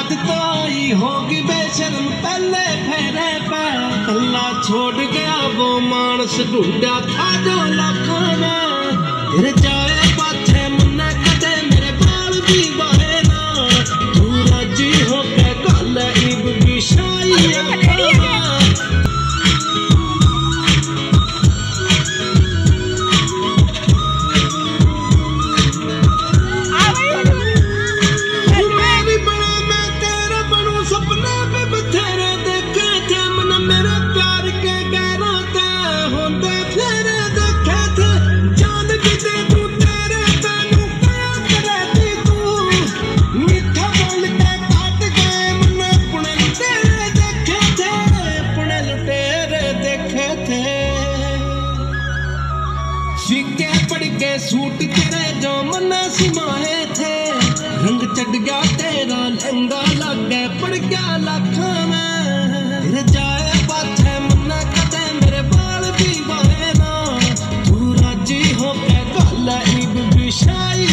बात तो आई होगी बेशर्म पहले फेरे पे कल्ला छोड़ गया वो मानस ढूंढा था जो लाखों में तेरे जाए पाछे मुन्ना कदे मेरे बाल भी बाहे ना तू राजी हो के गल ईब भी शाई फीके पड़ के सूट तेरे जो मना सिमाए थे रंग चढ़ गया तेरा लहंगा लग गए पड़ गया लाखों में तेरे जाए पाछे मना कदे मेरे बाल भी बाहे ना तू राजी हो के गल ईब भी शाई